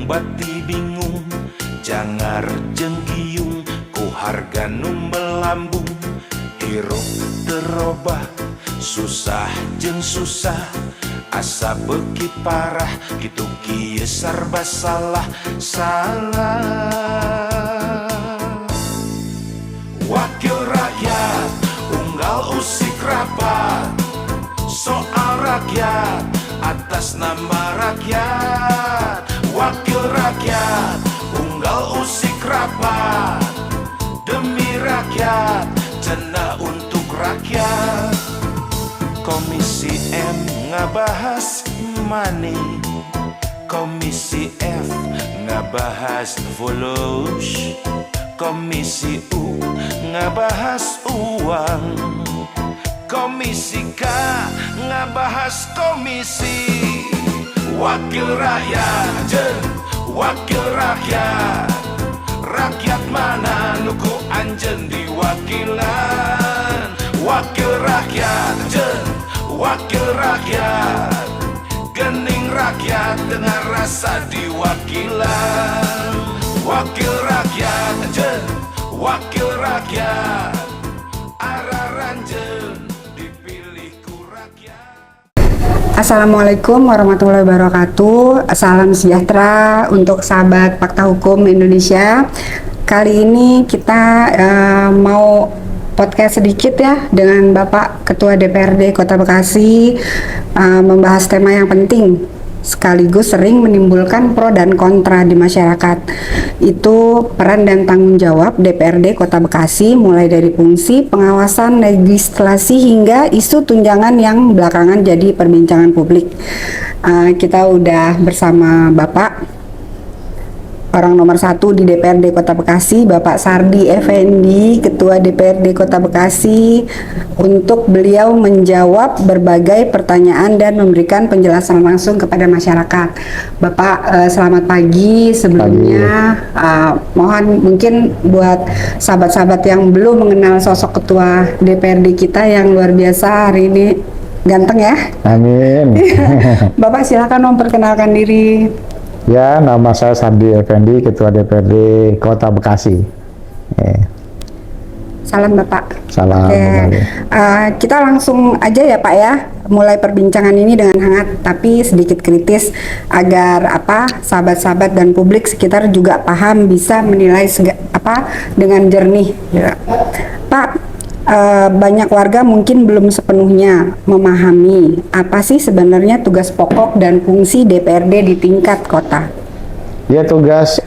bati bingung, jangar jenggiung, ku harga nu melambung. Hirup terobah, susah jeng susah, asa beki parah, gitu kieu sarba salah. Wakil rakyat, unggal usik rapat, soal rakyat, atas nama rakyat. Wakil rakyat, unggal usik rapat, demi rakyat, cenah untuk rakyat. Komisi M ngabahas money, Komisi F ngabahas volus, Komisi U ngabahas uang, Komisi K ngabahas komisi. Wakil rakyat, jen wakil rakyat, rakyat mana nuku anjen diwakilan. Wakil rakyat, jen wakil rakyat, gening rakyat dengan rasa diwakilan. Wakil rakyat, jen wakil rakyat, araranjen dipilih ku rakyat. Assalamualaikum warahmatullahi wabarakatuh. Salam sejahtera untuk sahabat Fakta Hukum Indonesia. Kali ini kita mau podcast sedikit ya dengan Bapak Ketua DPRD Kota Bekasi, membahas tema yang penting sekaligus sering menimbulkan pro dan kontra di masyarakat. Itu peran dan tanggung jawab DPRD Kota Bekasi, mulai dari fungsi pengawasan legislasi hingga isu tunjangan yang belakangan jadi perbincangan publik. Kita udah bersama Bapak orang nomor 1 di DPRD Kota Bekasi, Bapak Sardi Effendi, Ketua DPRD Kota Bekasi, untuk beliau menjawab berbagai pertanyaan dan memberikan penjelasan langsung kepada masyarakat. Bapak, selamat pagi. Sebelumnya mohon mungkin buat sahabat-sahabat yang belum mengenal sosok Ketua DPRD kita yang luar biasa hari ini, ganteng ya. Amin. Bapak silakan memperkenalkan diri. Ya, nama saya Sardi Effendi, Ketua DPRD Kota Bekasi. Salam Bapak. Salam. Kita langsung aja ya Pak ya, mulai perbincangan ini dengan hangat tapi sedikit kritis agar sahabat-sahabat dan publik sekitar juga paham, bisa menilai dengan jernih. Ya. Pak, banyak warga mungkin belum sepenuhnya memahami apa sih sebenarnya tugas pokok dan fungsi DPRD di tingkat kota. Ya, tugas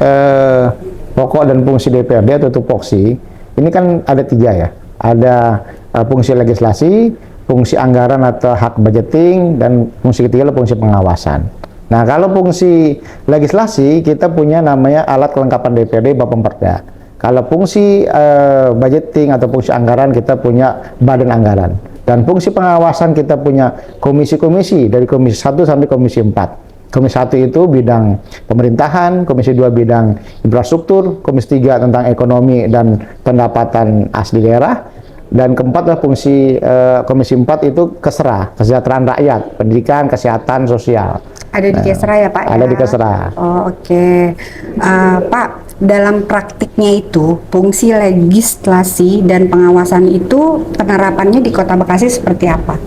pokok dan fungsi DPRD atau tupoksi ini kan ada 3 ya. Ada fungsi legislasi, fungsi anggaran atau hak budgeting, dan fungsi ketiga adalah fungsi pengawasan. Nah, kalau fungsi legislasi kita punya namanya alat kelengkapan DPRD Bapemperda. Kalau fungsi budgeting atau fungsi anggaran kita punya badan anggaran. Dan fungsi pengawasan kita punya komisi-komisi dari komisi 1 sampai komisi 4. Komisi 1 itu bidang pemerintahan, komisi 2 bidang infrastruktur, komisi 3 tentang ekonomi dan pendapatan asli daerah, dan keempat adalah fungsi komisi 4 itu kesejahteraan rakyat, pendidikan, kesehatan, sosial. Ada di Kesra ya Pak? Ada di Kesra. Oh, oke. Pak, dalam praktiknya itu fungsi legislasi dan pengawasan itu penerapannya di Kota Bekasi seperti apa?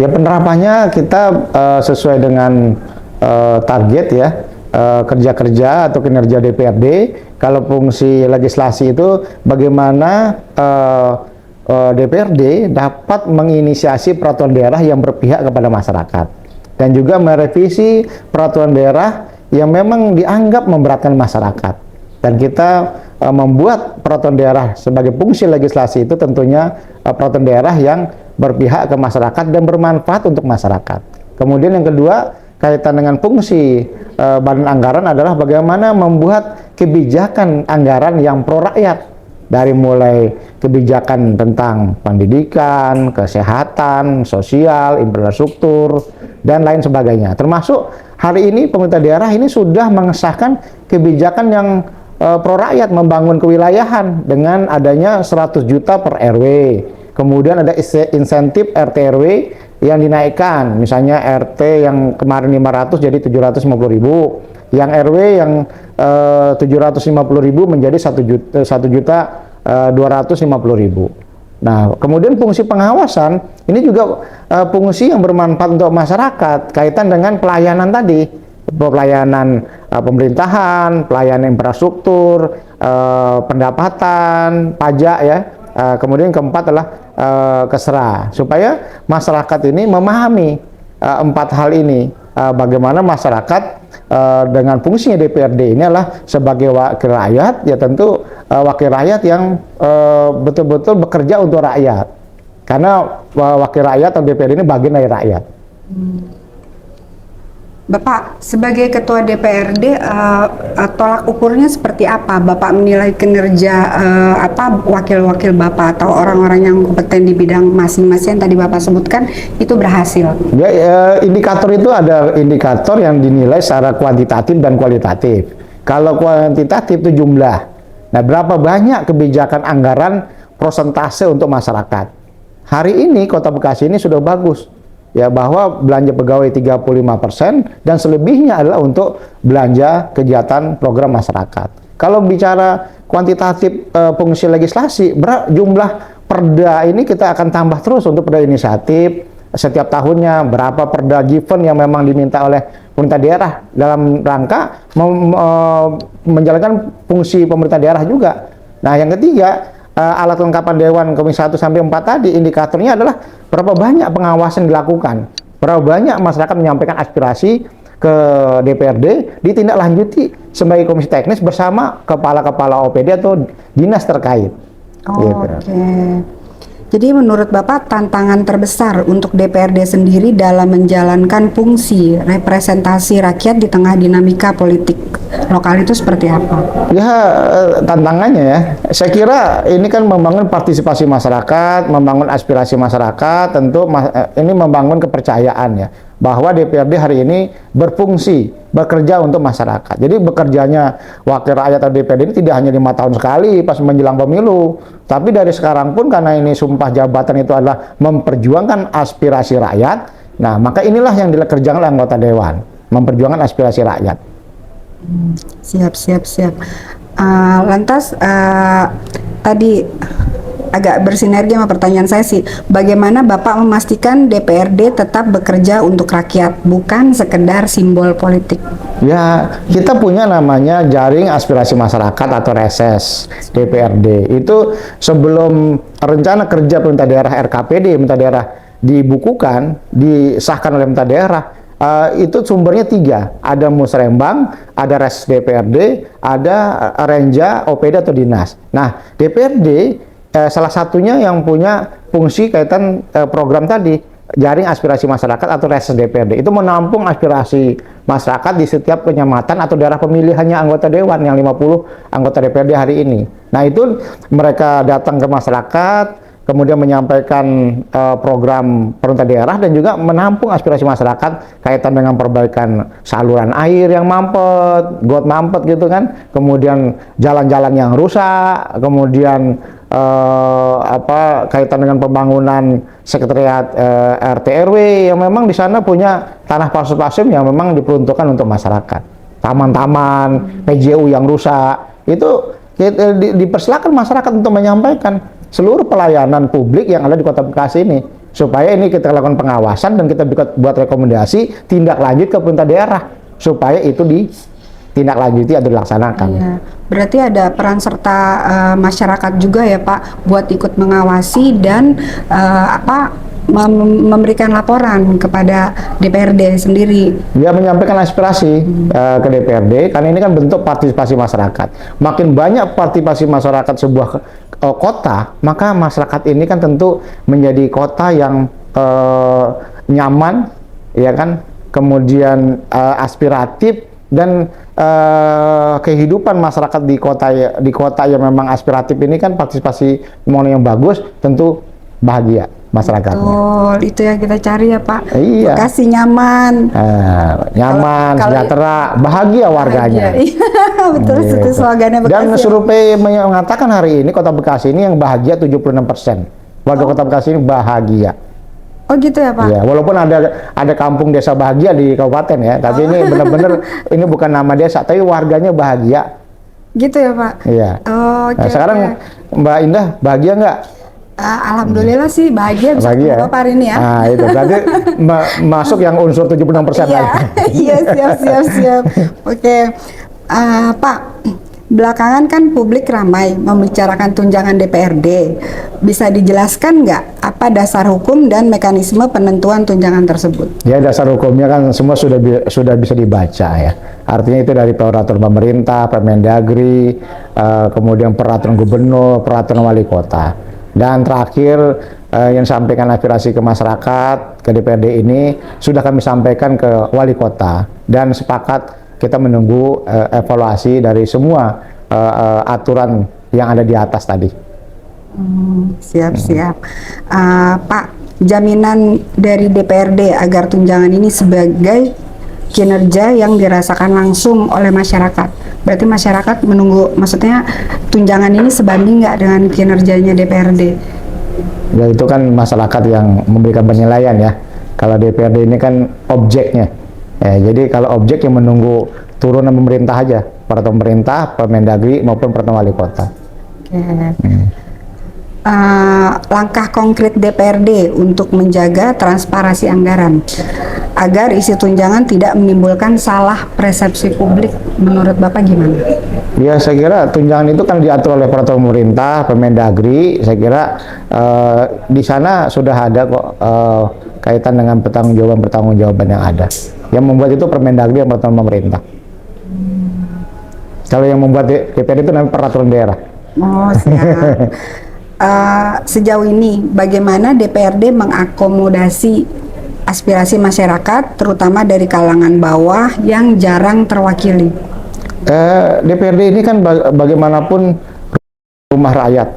Ya, penerapannya kita sesuai dengan target ya, kerja-kerja atau kinerja DPRD. Kalau fungsi legislasi itu bagaimana DPRD dapat menginisiasi peraturan daerah yang berpihak kepada masyarakat, dan juga merevisi peraturan daerah yang memang dianggap memberatkan masyarakat. Dan kita membuat peraturan daerah sebagai fungsi legislasi itu tentunya peraturan daerah yang berpihak ke masyarakat dan bermanfaat untuk masyarakat. Kemudian yang kedua, kaitan dengan fungsi badan anggaran adalah bagaimana membuat kebijakan anggaran yang pro rakyat, dari mulai kebijakan tentang pendidikan, kesehatan, sosial, infrastruktur, dan lain sebagainya. Termasuk hari ini pemerintah daerah ini sudah mengesahkan kebijakan yang pro rakyat, membangun kewilayahan dengan adanya 100 juta per RW. Kemudian ada insentif RT RW yang dinaikkan, misalnya RT yang kemarin 500 jadi 750.000, yang RW yang 750.000 menjadi 1.250.000. Nah, kemudian fungsi pengawasan ini juga fungsi yang bermanfaat untuk masyarakat kaitan dengan pelayanan tadi, pelayanan pemerintahan, pelayanan infrastruktur, pendapatan, pajak ya. Kemudian keempat adalah kesra, supaya masyarakat ini memahami empat hal ini. Bagaimana masyarakat dengan fungsinya DPRD ini adalah sebagai wakil rakyat, ya tentu wakil rakyat yang betul-betul bekerja untuk rakyat, karena wakil rakyat atau DPRD ini bagian dari rakyat. Bapak sebagai ketua DPRD tolak ukurnya seperti apa? Bapak menilai kinerja wakil-wakil Bapak atau orang-orang yang kompeten di bidang masing-masing yang tadi Bapak sebutkan itu berhasil? Ya, indikator itu ada indikator yang dinilai secara kuantitatif dan kualitatif. Kalau kuantitatif itu jumlah. Nah, berapa banyak kebijakan anggaran prosentase untuk masyarakat. Hari ini Kota Bekasi ini sudah bagus. Ya, bahwa belanja pegawai 35% dan selebihnya adalah untuk belanja kegiatan program masyarakat. Kalau bicara kuantitatif fungsi legislasi, jumlah perda ini kita akan tambah terus untuk perda inisiatif setiap tahunnya, berapa perda given yang memang diminta oleh pemerintah daerah dalam rangka menjalankan fungsi pemerintah daerah juga. Nah, yang ketiga, alat kelengkapan Dewan Komisi 1 sampai 4 tadi, indikatornya adalah berapa banyak pengawasan dilakukan, berapa banyak masyarakat menyampaikan aspirasi ke DPRD, ditindaklanjuti sebagai komisi teknis bersama kepala-kepala OPD atau dinas terkait. Oke. Jadi menurut Bapak tantangan terbesar untuk DPRD sendiri dalam menjalankan fungsi representasi rakyat di tengah dinamika politik lokal itu seperti apa? Ya, tantangannya ya, saya kira ini kan membangun partisipasi masyarakat, membangun aspirasi masyarakat, tentu ini membangun kepercayaan ya, bahwa DPRD hari ini berfungsi, bekerja untuk masyarakat. Jadi bekerjanya wakil rakyat atau DPRD ini tidak hanya 5 tahun sekali pas menjelang pemilu, tapi dari sekarang pun karena ini sumpah jabatan itu adalah memperjuangkan aspirasi rakyat. Nah, maka inilah yang dikerjakan oleh anggota dewan, memperjuangkan aspirasi rakyat. Siap. Lantas tadi agak bersinergi sama pertanyaan saya sih, bagaimana Bapak memastikan DPRD tetap bekerja untuk rakyat, bukan sekedar simbol politik? Ya, kita punya namanya Jaring Aspirasi Masyarakat atau RASES DPRD. Itu sebelum rencana kerja pemerintah daerah RKPD, pemerintah daerah dibukukan, disahkan oleh pemerintah daerah, itu sumbernya 3, ada Musrembang, ada RASES DPRD, ada Renja, OPD atau dinas. Nah, DPRD salah satunya yang punya fungsi kaitan program tadi, Jaring Aspirasi Masyarakat atau RASES DPRD. Itu menampung aspirasi masyarakat di setiap kecamatan atau daerah pemilihannya anggota dewan yang 50 anggota DPRD hari ini. Nah, itu mereka datang ke masyarakat, kemudian menyampaikan program pemerintah daerah dan juga menampung aspirasi masyarakat kaitan dengan perbaikan saluran air yang mampet, got mampet gitu kan, kemudian jalan-jalan yang rusak, kemudian kaitan dengan pembangunan sekretariat RT RW yang memang di sana punya tanah pasif yang memang diperuntukkan untuk masyarakat, taman-taman, PJU yang rusak, itu dipersilakan masyarakat untuk menyampaikan seluruh pelayanan publik yang ada di Kota Bekasi ini, supaya ini kita lakukan pengawasan dan kita buat rekomendasi tindak lanjut ke pemerintah daerah supaya itu ditindaklanjuti atau dilaksanakan. Iya. Berarti ada peran serta masyarakat juga ya Pak buat ikut mengawasi dan memberikan laporan kepada DPRD sendiri. Ya, menyampaikan aspirasi ke DPRD, karena ini kan bentuk partisipasi masyarakat. Makin banyak partisipasi masyarakat sebuah kota, maka masyarakat ini kan tentu menjadi kota yang nyaman, ya kan, kemudian aspiratif, dan kehidupan masyarakat di kota yang memang aspiratif ini kan partisipasi yang bagus, tentu bahagia masyarakatnya. Betul, itu yang kita cari ya Pak. Iya. Bekasi nyaman. Nyaman, sejahtera, bahagia warganya. Iya, betul, itu slogannya Bekasi. Dan survei mengatakan hari ini Kota Bekasi ini yang bahagia 76%. Warga Kota Bekasi ini bahagia. Oh gitu ya Pak? Iya, walaupun ada kampung desa bahagia di kabupaten ya, tapi ini benar-benar ini bukan nama desa, tapi warganya bahagia. Gitu ya Pak? Iya. Oh, Nah, oke, sekarang oke. Mbak Indah bahagia nggak? Alhamdulillah sih bahagia bisa Bahagia ketemu ya? Bapak hari ini ya. Nah, itu berarti masuk yang unsur 76% Iya, lagi. iya siap. Oke, Pak, belakangan kan publik ramai membicarakan tunjangan DPRD. Bisa dijelaskan nggak apa dasar hukum dan mekanisme penentuan tunjangan tersebut? Ya, dasar hukumnya kan semua sudah bisa dibaca ya. Artinya itu dari peraturan pemerintah, Permendagri, kemudian peraturan gubernur, peraturan wali kota. Dan terakhir yang sampaikan aspirasi ke masyarakat, ke DPRD ini sudah kami sampaikan ke wali kota dan sepakat kita menunggu evaluasi dari semua aturan yang ada di atas tadi. Siap. Pak, jaminan dari DPRD agar tunjangan ini sebagai kinerja yang dirasakan langsung oleh masyarakat. Berarti masyarakat menunggu, maksudnya tunjangan ini sebanding nggak dengan kinerjanya DPRD? Ya itu kan masyarakat yang memberikan penilaian ya. Kalau DPRD ini kan objeknya. Ya, jadi kalau objek yang menunggu turunan pemerintah aja, peraturan pemerintah, Permendagri maupun peraturan wali kota. Langkah konkret DPRD untuk menjaga transparansi anggaran agar isi tunjangan tidak menimbulkan salah persepsi publik, menurut Bapak gimana? Ya saya kira tunjangan itu kan diatur oleh peraturan pemerintah, Permendagri. Saya kira di sana sudah ada kok kaitan dengan pertanggungjawaban yang ada. Yang membuat itu Permendagri yang peraturan pemerintah. Kalau yang membuat DPRD itu namanya peraturan daerah. Oh siap. Sejauh ini bagaimana DPRD mengakomodasi aspirasi masyarakat, terutama dari kalangan bawah yang jarang terwakili? DPRD ini kan bagaimanapun rumah rakyat.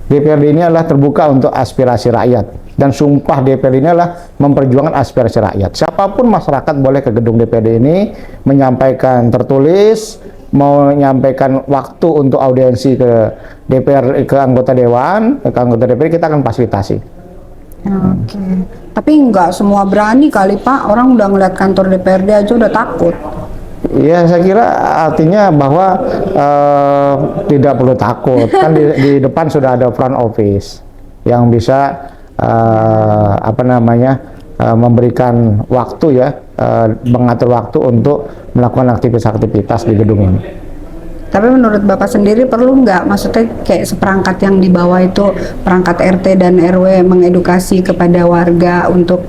DPRD ini adalah terbuka untuk aspirasi rakyat, dan sumpah DPRD ini adalah memperjuangkan aspirasi rakyat. Siapapun masyarakat boleh ke gedung DPRD ini menyampaikan tertulis, mau menyampaikan waktu untuk audiensi ke DPR, ke anggota dewan, ke anggota DPR, kita akan fasilitasi. Oke. Tapi nggak semua berani kali Pak, orang udah ngeliat kantor DPRD aja udah takut. Ya saya kira artinya bahwa tidak perlu takut, kan di depan sudah ada front office yang bisa memberikan waktu ya, mengatur waktu untuk melakukan aktivitas-aktivitas di gedung ini. Tapi menurut Bapak sendiri perlu nggak, maksudnya kayak seperangkat yang di bawah itu, perangkat RT dan RW mengedukasi kepada warga untuk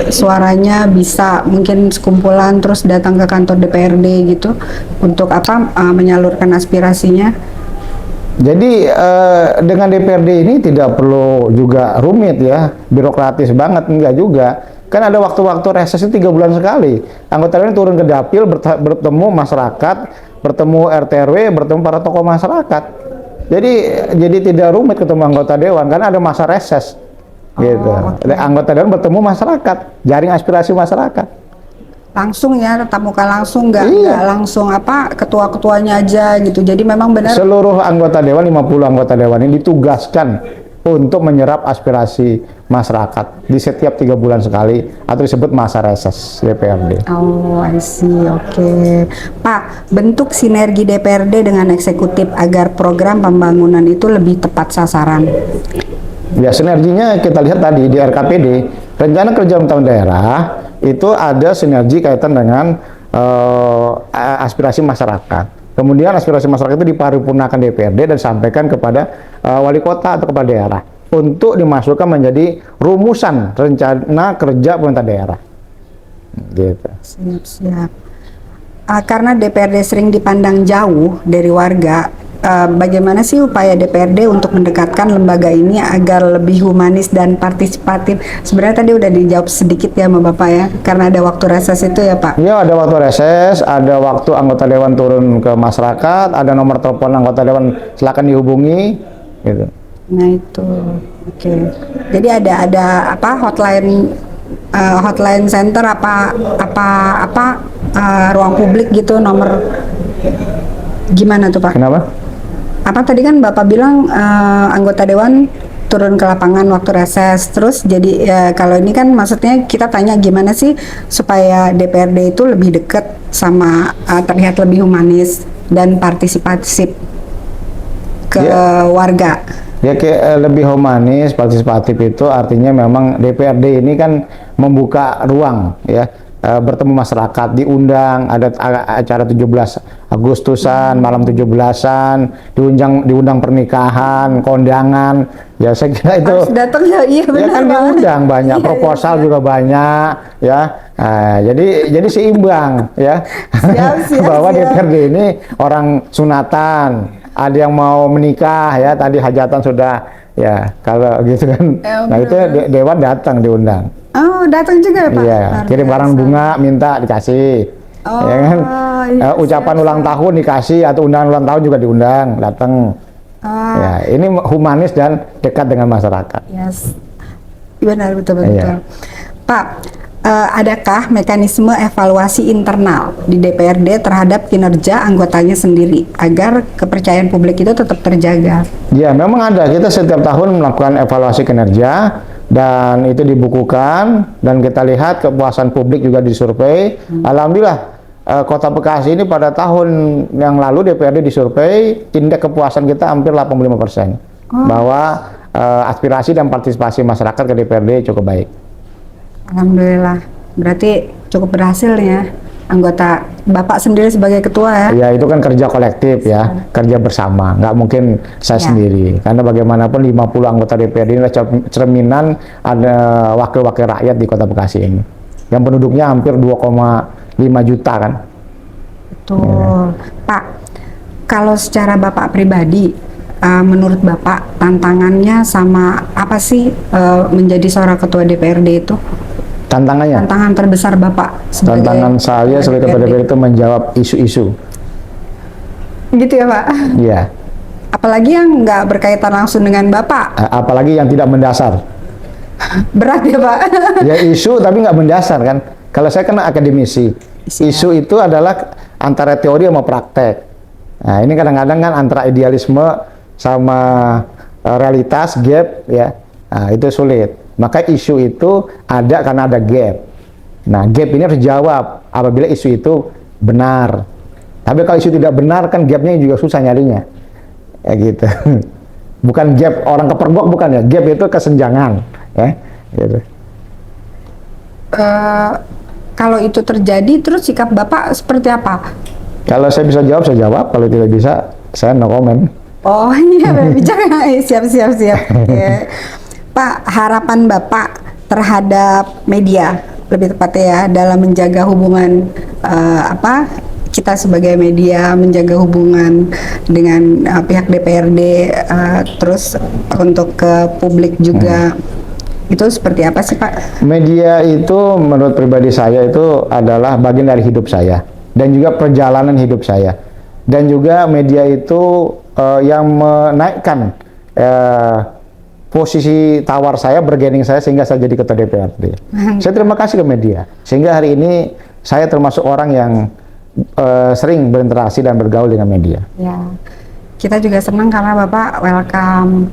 suaranya bisa mungkin sekumpulan terus datang ke kantor DPRD gitu untuk menyalurkan aspirasinya? Jadi dengan DPRD ini tidak perlu juga rumit ya, birokratis banget, enggak juga. Kan ada waktu-waktu reses 3 bulan sekali. Anggota dewan turun ke dapil, bertemu masyarakat, bertemu RT RW, bertemu para tokoh masyarakat. Jadi tidak rumit ketemu anggota dewan karena ada masa reses. Gitu. Okay. Anggota dewan bertemu masyarakat, jaring aspirasi masyarakat. Langsung ya, tatap muka langsung, nggak langsung ketua-ketuanya aja gitu. Jadi memang benar seluruh anggota dewan, 50 anggota dewan ini ditugaskan untuk menyerap aspirasi masyarakat di setiap 3 bulan sekali, atau disebut masa reses DPRD. Oh, I see. Oke. Pak, bentuk sinergi DPRD dengan eksekutif agar program pembangunan itu lebih tepat sasaran. Ya, sinerginya kita lihat tadi di RKPD, rencana kerja pemerintahan daerah, itu ada sinergi kaitan dengan aspirasi masyarakat. Kemudian aspirasi masyarakat itu diparipurnakan DPRD dan disampaikan kepada wali kota atau kepala daerah untuk dimasukkan menjadi rumusan rencana kerja pemerintah daerah. Gitu. Siap. Karena DPRD sering dipandang jauh dari warga, bagaimana sih upaya DPRD untuk mendekatkan lembaga ini agar lebih humanis dan partisipatif? Sebenarnya tadi udah dijawab sedikit ya sama Bapak ya, karena ada waktu reses itu ya Pak? Iya, ada waktu reses, ada waktu anggota dewan turun ke masyarakat, ada nomor telepon anggota dewan, silakan dihubungi, gitu. Nah itu, oke. Jadi ada hotline center ruang publik gitu, nomor gimana tuh Pak? Kenapa? Tadi kan Bapak bilang anggota dewan turun ke lapangan waktu reses. Terus jadi kalau ini kan maksudnya kita tanya gimana sih supaya DPRD itu lebih dekat sama terlihat lebih humanis dan partisipatif ke warga. Ya kayak lebih humanis, partisipatif itu artinya memang DPRD ini kan membuka ruang ya, bertemu masyarakat, diundang, ada acara 17 Agustusan, malam 17-an, diundang pernikahan, kondangan, ya saya kira itu harus datang ya, iya benar. Ya kan diundang banyak, Iya, proposal iya. juga banyak ya. Jadi seimbang ya. Siap, Bahwa siap. DPRD ini orang sunatan, ada yang mau menikah ya, tadi hajatan sudah ya, kalau gitu kan. Nah itu dewan datang diundang. Oh, datang juga ya, Pak? Iya, Luar kirim barang biasa. bunga minta dikasih. Oh, Ya kan? iya, Ucapan siap, ulang tahun dikasih, atau undangan ulang tahun juga diundang, datang. Oh, Ya, ini humanis dan dekat dengan masyarakat. yes. Benar, betul. Iya. Pak, adakah mekanisme evaluasi internal di DPRD terhadap kinerja anggotanya sendiri agar kepercayaan publik itu tetap terjaga? Ya, memang ada. Kita setiap tahun melakukan evaluasi kinerja dan itu dibukukan, dan kita lihat kepuasan publik juga disurvei. Alhamdulillah, Kota Bekasi ini pada tahun yang lalu DPRD disurvei, indeks kepuasan kita hampir 85%. Bahwa aspirasi dan partisipasi masyarakat ke DPRD cukup baik. Alhamdulillah, berarti cukup berhasil ya anggota Bapak sendiri sebagai ketua ya? Ya itu kan kerja kolektif ya, kerja bersama, nggak mungkin saya sendiri. Karena bagaimanapun 50 anggota DPRD ini adalah cerminan ada wakil-wakil rakyat di Kota Bekasi ini. Yang penduduknya hampir 2,5 juta kan. Betul. Pak, kalau secara Bapak pribadi, menurut Bapak tantangannya sama apa sih menjadi seorang ketua DPRD itu? Tantangannya? Tantangan terbesar Bapak sebagai Tantangan saya sebagai ketua DPRD itu menjawab isu-isu. Gitu ya Pak? Iya. Apalagi yang nggak berkaitan langsung dengan Bapak. Apalagi yang tidak mendasar. Berat ya Pak? Ya isu tapi nggak mendasar kan. Kalau saya kan akademisi. Isu itu adalah antara teori sama praktek. Nah ini kadang-kadang kan antara idealisme sama realitas, gap ya. Nah itu sulit. Maka isu itu ada karena ada gap. Nah gap ini harus dijawab apabila isu itu benar. Tapi kalau isu tidak benar kan gapnya juga susah nyarinya. Ya gitu. Bukan gap orang kepergok, bukan ya. Gap itu kesenjangan ya. Gitu. Kalau itu terjadi, terus sikap Bapak seperti apa? Kalau saya bisa jawab, saya jawab. Kalau tidak bisa, saya no comment. Oh iya, bicara siap. Oke. Pak, harapan Bapak terhadap media, lebih tepatnya ya, dalam menjaga hubungan kita sebagai media, menjaga hubungan dengan pihak DPRD, terus untuk ke publik juga. Itu seperti apa sih Pak? Media itu menurut pribadi saya itu adalah bagian dari hidup saya dan juga perjalanan hidup saya, dan juga media itu yang menaikkan posisi tawar saya, bargaining saya sehingga saya jadi ketua DPRD. Saya terima kasih ke media sehingga hari ini saya termasuk orang yang sering berinteraksi dan bergaul dengan media. Ya, kita juga senang karena Bapak welcome.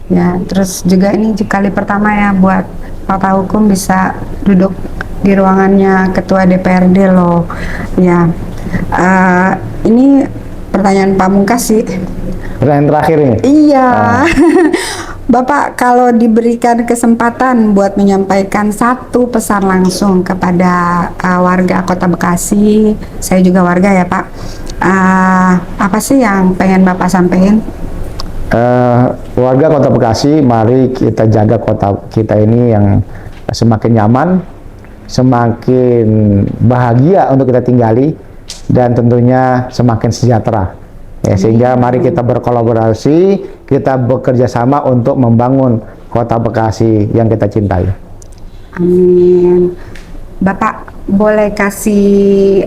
Ya, terus juga ini kali pertama ya buat Fakta Hukum bisa duduk di ruangannya Ketua DPRD loh. Ya, ini pertanyaan pamungkas sih. Pertanyaan terakhir ini. Iya, Bapak kalau diberikan kesempatan buat menyampaikan satu pesan langsung kepada warga Kota Bekasi, saya juga warga ya Pak. Apa sih yang pengen Bapak sampaikan? Warga Kota Bekasi, mari kita jaga kota kita ini yang semakin nyaman, semakin bahagia untuk kita tinggali, dan tentunya semakin sejahtera. Ya, sehingga mari kita berkolaborasi, kita bekerja sama untuk membangun Kota Bekasi yang kita cintai. Amin. Bapak boleh kasih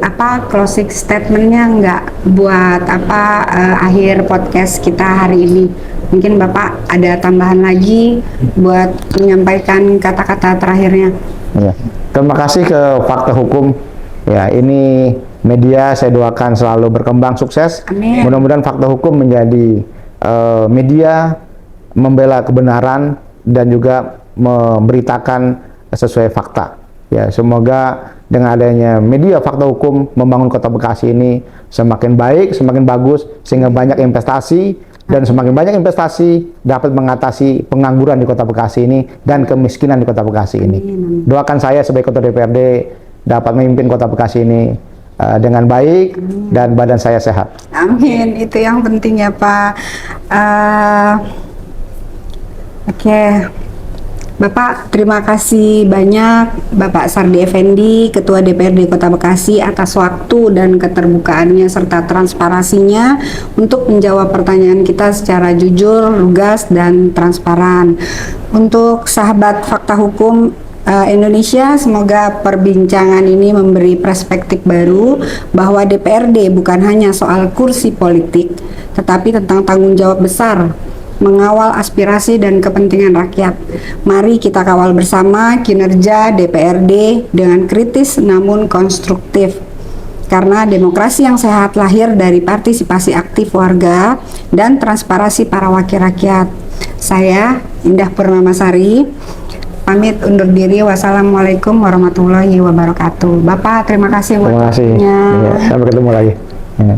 closing statementnya nggak buat akhir podcast kita hari ini? Mungkin Bapak ada tambahan lagi buat menyampaikan kata-kata terakhirnya. Ya. Terima kasih ke Fakta Hukum. Ya, ini media saya doakan selalu berkembang sukses. Amin. Mudah-mudahan Fakta Hukum menjadi media membela kebenaran dan juga memberitakan sesuai fakta. Ya, semoga dengan adanya media Fakta Hukum membangun Kota Bekasi ini semakin baik, semakin bagus, sehingga banyak investasi, dan semakin banyak investasi dapat mengatasi pengangguran di Kota Bekasi ini dan kemiskinan di Kota Bekasi ini. Doakan saya sebagai Ketua DPRD dapat memimpin Kota Bekasi ini dengan baik dan badan saya sehat. Amin, itu yang penting ya Pak. Oke. Bapak, terima kasih banyak Bapak Sardi Effendi, Ketua DPRD Kota Bekasi, atas waktu dan keterbukaannya serta transparansinya untuk menjawab pertanyaan kita secara jujur, lugas, dan transparan. Untuk sahabat Fakta Hukum Indonesia, semoga perbincangan ini memberi perspektif baru bahwa DPRD bukan hanya soal kursi politik, tetapi tentang tanggung jawab besar mengawal aspirasi dan kepentingan rakyat. Mari kita kawal bersama kinerja DPRD dengan kritis namun konstruktif. Karena demokrasi yang sehat lahir dari partisipasi aktif warga dan transparansi para wakil rakyat. Saya, Indah Purnamasari, pamit undur diri. Wassalamualaikum warahmatullahi wabarakatuh. Bapak, terima kasih buat Terima kasih. waktunya. Ya, sampai ketemu lagi. Ya.